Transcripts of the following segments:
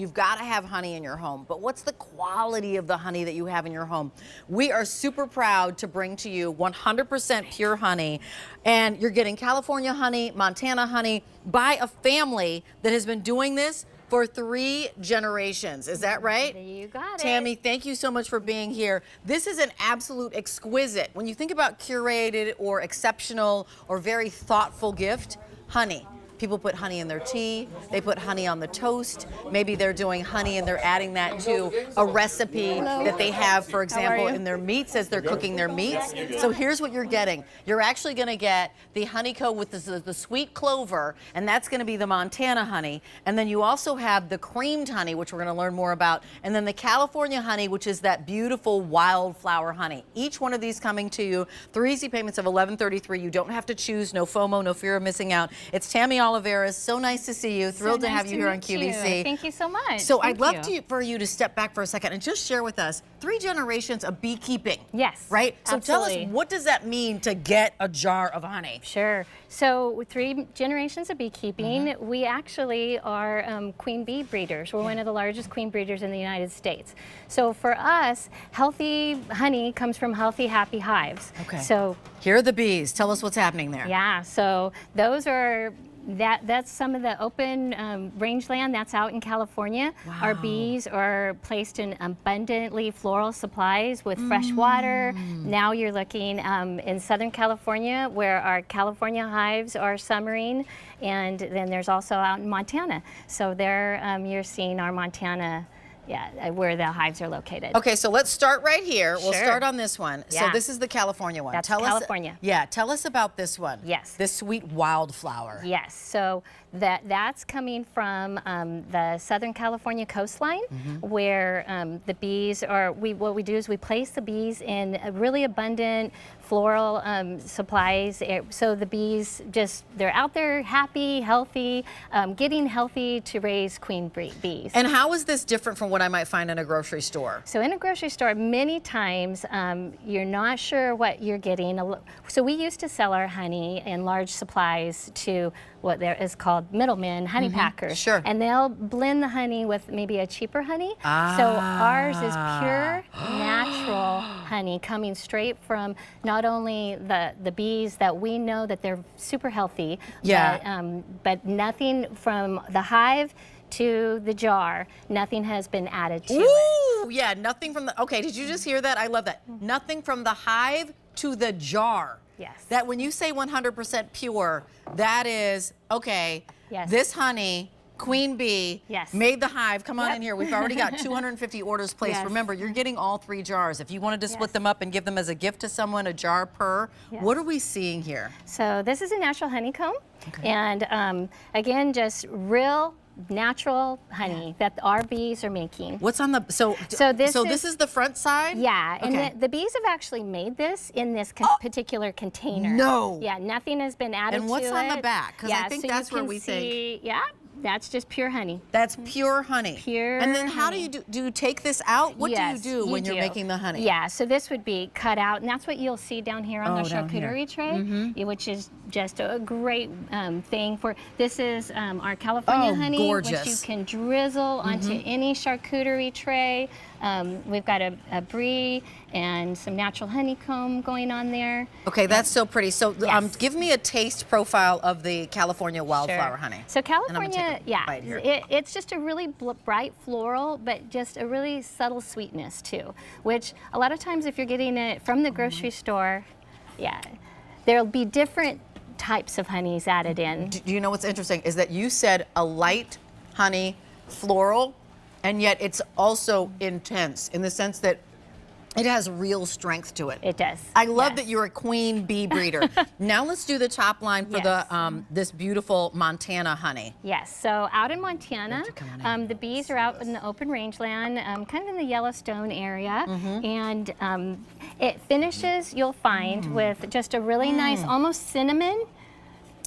You've got to have honey in your home, but what's the quality of the honey that you have in your home? We are super proud to bring to you 100% pure honey, and you're getting California honey, Montana honey, by a family that has been doing this for 3 generations. Is that right? You got it. Tammy, thank you so much for being here. This is an absolute exquisite, when you think about curated or exceptional or very thoughtful gift, honey. People put honey in their tea, they put honey on the toast, maybe they're doing honey and they're adding that to a recipe that they have, for example, in their meats as they're cooking their meats. So here's what you're getting. You're actually gonna get the honeycomb with the sweet clover, and that's gonna be the Montana honey. And then you also have the creamed honey, which we're gonna learn more about, and then the California honey, which is that beautiful wildflower honey. Each one of these coming to you, 3 easy payments of $11.33. You don't have to choose, no FOMO, no fear of missing out. It's Tammy Olivarez, so nice to see you. Thrilled to have you here on QVC. Thank you so much. So I'd love for you to step back for a second and just share with us 3 generations of beekeeping. Yes. Right? So absolutely. tell us, what does that mean to get a jar of honey? Sure. So with 3 generations of beekeeping, we actually are queen bee breeders. We're one of the largest queen breeders in the United States. So for us, healthy honey comes from healthy, happy hives. Okay. So here are the bees. Tell us what's happening there. yeah, so those are that's some of the open rangeland that's out in California. Wow. Our bees are placed in abundantly floral supplies with fresh water. Now you're looking in Southern California, where our California hives are summering, and then there's also out in Montana. So there you're seeing our Montana, where the hives are located. Okay, so let's start right here. We'll Sure. start on this one. Yeah. So this is the California one. That's tell California. Us, tell us about this one. Yes. This sweet wildflower. Yes, so that's coming from the Southern California coastline, where the bees are, what we do is we place the bees in a really abundant floral supplies. So the bees they're out there happy, healthy, getting healthy to raise queen bees. And how is this different from what I might find in a grocery store? So in a grocery store, many times you're not sure what you're getting. So we used to sell our honey in large supplies to what there is called middlemen, honey packers. Sure. And they'll blend the honey with maybe a cheaper honey. So ours is pure, natural honey coming straight from not only the bees that we know that they're super healthy, but nothing from the hive to the jar, nothing has been added to it. Yeah, nothing from the, okay, did you just hear that? I love that. Nothing from the hive to the jar. Yes. That when you say 100% pure, that is, okay, Yes. this honey, queen bee, made the hive. Come on in here. We've already got 250 orders placed. Yes. Remember, you're getting all 3 jars. If you wanted to split them up and give them as a gift to someone, a jar per, what are we seeing here? So this is a natural honeycomb. And again, just real natural honey that our bees are making. What's on the, so this is the front side? Yeah, and the bees have actually made this in this particular container. No. Yeah, nothing has been added to it. And what's on the back? Because I think so that's where we think. Yeah, that's just pure honey. That's pure honey. Pure And then how honey. do you take this out? What do you do when you're making the honey? Yeah, so this would be cut out, and that's what you'll see down here on the charcuterie tray, which is just a great thing for, this is our California honey, gorgeous. which you can drizzle onto any charcuterie tray. We've got a brie and some natural honeycomb going on there. Okay, that's so pretty. So give me a taste profile of the California wildflower honey. So California, it's just a really bright floral, but just a really subtle sweetness too, which a lot of times if you're getting it from the grocery store, there'll be different types of honeys added in. Do you know what's interesting is that you said a light honey floral, and yet it's also intense in the sense that it has real strength to it. It does. I love that you're a queen bee breeder. Now let's do the top line for the this beautiful Montana honey. Yes, so out in Montana, the bees are out in the open rangeland, kind of in the Yellowstone area, and it finishes, you'll find, with just a really nice, almost cinnamon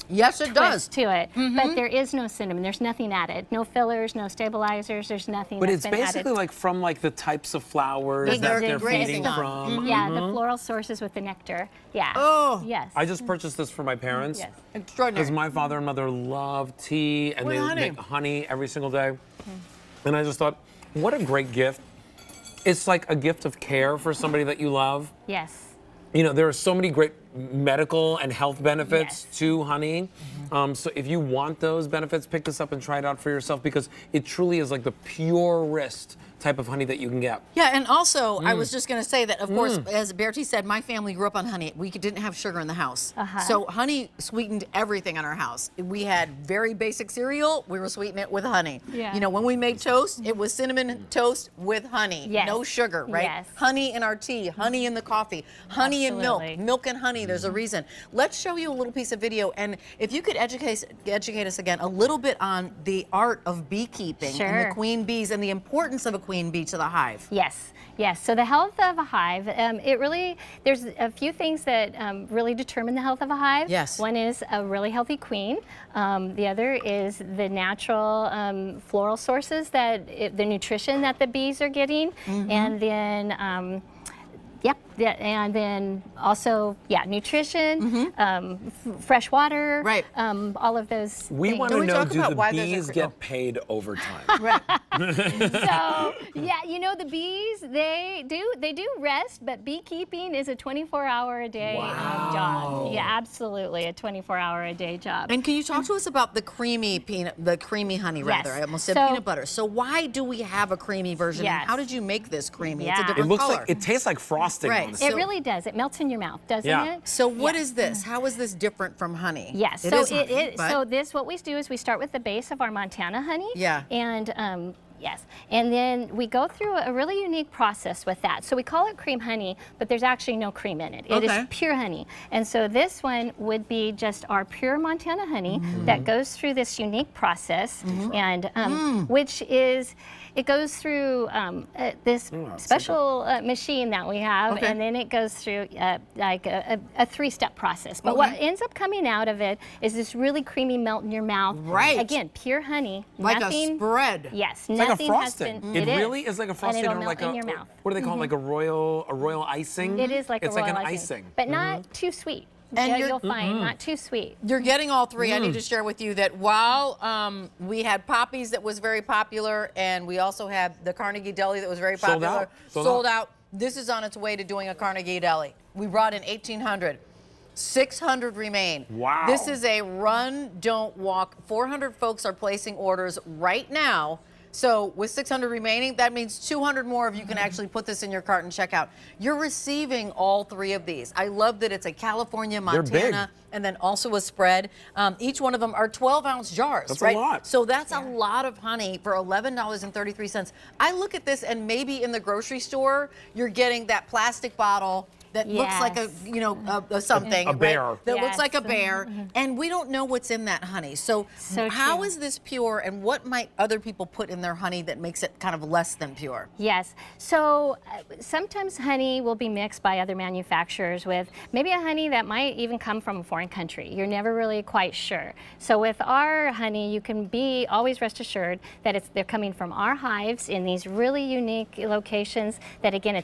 Yes, it does. To it, but there is no cinnamon. There's nothing added. No fillers, no stabilizers. There's nothing. But that's it's been basically added. like from like the types of flowers that they're feeding from. Yeah, the floral sources with the nectar. Yeah. Oh. Yes. I just purchased this for my parents. Yes. Extraordinary. Because my father and mother love tea and they make honey every single day. And I just thought, what a great gift. It's like a gift of care for somebody that you love. Yes. You know, there are so many great medical and health benefits Yes. to honey. So if you want those benefits, pick this up and try it out for yourself, because it truly is like the purest type of honey that you can get. Yeah, and also, I was just going to say that, of course, as Bertie said, my family grew up on honey. We didn't have sugar in the house. So honey sweetened everything in our house. We had very basic cereal. We were sweetening it with honey. Yeah. You know, when we made toast, it was cinnamon toast with honey. Yes. No sugar, right? Yes. Honey in our tea, honey in the coffee, honey in milk, Absolutely. milk and honey. There's a reason. Let's show you a little piece of video, and if you could educate us again a little bit on the art of beekeeping and Sure. the queen bees and the importance of a queen bee to the hive. Yes, yes. So the health of a hive, there's a few things that really determine the health of a hive. Yes. One is a really healthy queen. The other is the natural floral sources the nutrition that the bees are getting, and then. Yep, yeah, and then also, nutrition, fresh water, Right. All of those We things. want Can to we know, talk do about the why those are bees critical? get paid overtime? Right. So, you know, the bees, they do rest, but beekeeping is a 24-hour-a-day job. Yeah, absolutely, a 24-hour-a-day job. And can you talk to us about the creamy honey, rather? Yes. I almost said So- peanut butter. So why do we have a creamy version? And Yes. how did you make this creamy? It's a Yeah. different It looks color. like, it tastes like frosting. Right. Honestly. It really does. It melts in your mouth, doesn't Yeah. it? So what is this? How is this different from honey? Yes. It So is honey, but- so this, what we do is we start with the base of our Montana honey. Yeah. And yes, and then we go through a really unique process with that. So we call it cream honey, but there's actually no cream in it. It Okay. is pure honey. And so this one would be just our pure Montana honey that goes through this unique process, and which is. It goes through this special machine that we have, Okay. and then it goes through like a three-step process. But what ends up coming out of it is this really creamy melt in your mouth. Right. Again, pure honey. Like nothing, a spread. Yes, It's like a nothing frosting. has been. It is. really is like a frosting, and it'll or melt like in your mouth. what do they call it? Like a royal icing? It is like it's a royal like an icing. but not too sweet. And Yeah, you're- you'll find not too sweet. You're getting all three. I need to share with you that while we had Poppy's that was very popular, and we also had the Carnegie Deli that was very Sold popular. out. Sold out. This is on its way to doing a Carnegie Deli. We brought in 1,800. 600 remain. Wow. This is a run, don't walk. 400 folks are placing orders right now. So with 600 remaining, that means 200 more of you can actually put this in your cart and check out. You're receiving all three of these. I love that it's a California, Montana, and then also a spread. Each one of them are 12-ounce jars, That's right? a lot. So that's a lot of honey for $11.33. I look at this, and maybe in the grocery store, you're getting that plastic bottle that looks like a, something. A bear. Right? That looks Yes. like a bear. And we don't know what's in that honey. So how true. is this pure, and what might other people put in their honey that makes it kind of less than pure? Yes. So sometimes honey will be mixed by other manufacturers with maybe a honey that might even come from a foreign country. You're never really quite sure. So with our honey, you can be always rest assured that they're coming from our hives in these really unique locations that, again,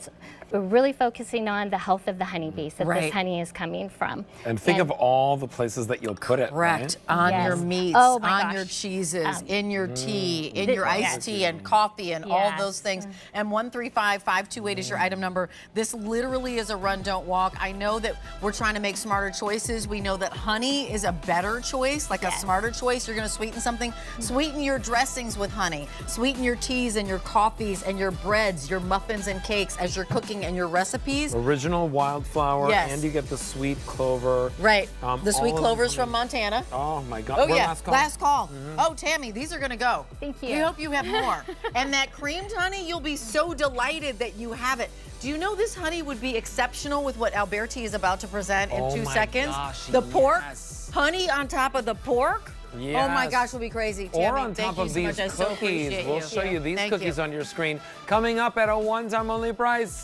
we're really focusing on the health of the honeybees that Right. this honey is coming from. And think of all the places that you'll put it. Correct. Right? On Yes. your meats, Oh my on your gosh. cheeses, in your tea, in the- your iced yes. tea and coffee and all Yes. those things. And 135-528 is your item number. This literally is a run, don't walk. I know that we're trying to make smarter choices. We know that honey is a better choice, like a Yes. smarter choice. You're going to sweeten something. Sweeten your dressings with honey. Sweeten your teas and your coffees and your breads, your muffins and cakes as you're cooking and your recipes. Original wildflower, Yes. and you get the sweet clover. Right. The sweet all of clovers them. from Montana. Oh my God. Oh We're yeah, last call. Oh, Tammy, these are gonna go. Thank you. We hope you have more. And that creamed honey, you'll be so delighted that you have it. Do you know this honey would be exceptional with what Alberti is about to present in Oh 2 my seconds? gosh, The pork, yes. honey on top of the pork. Oh my Yes. gosh, we'll be crazy. Tammy, Or on thank top you of so these much. I so cookies. appreciate We'll you. show you these Thank cookies you. on your screen. Coming up at a one-time only price.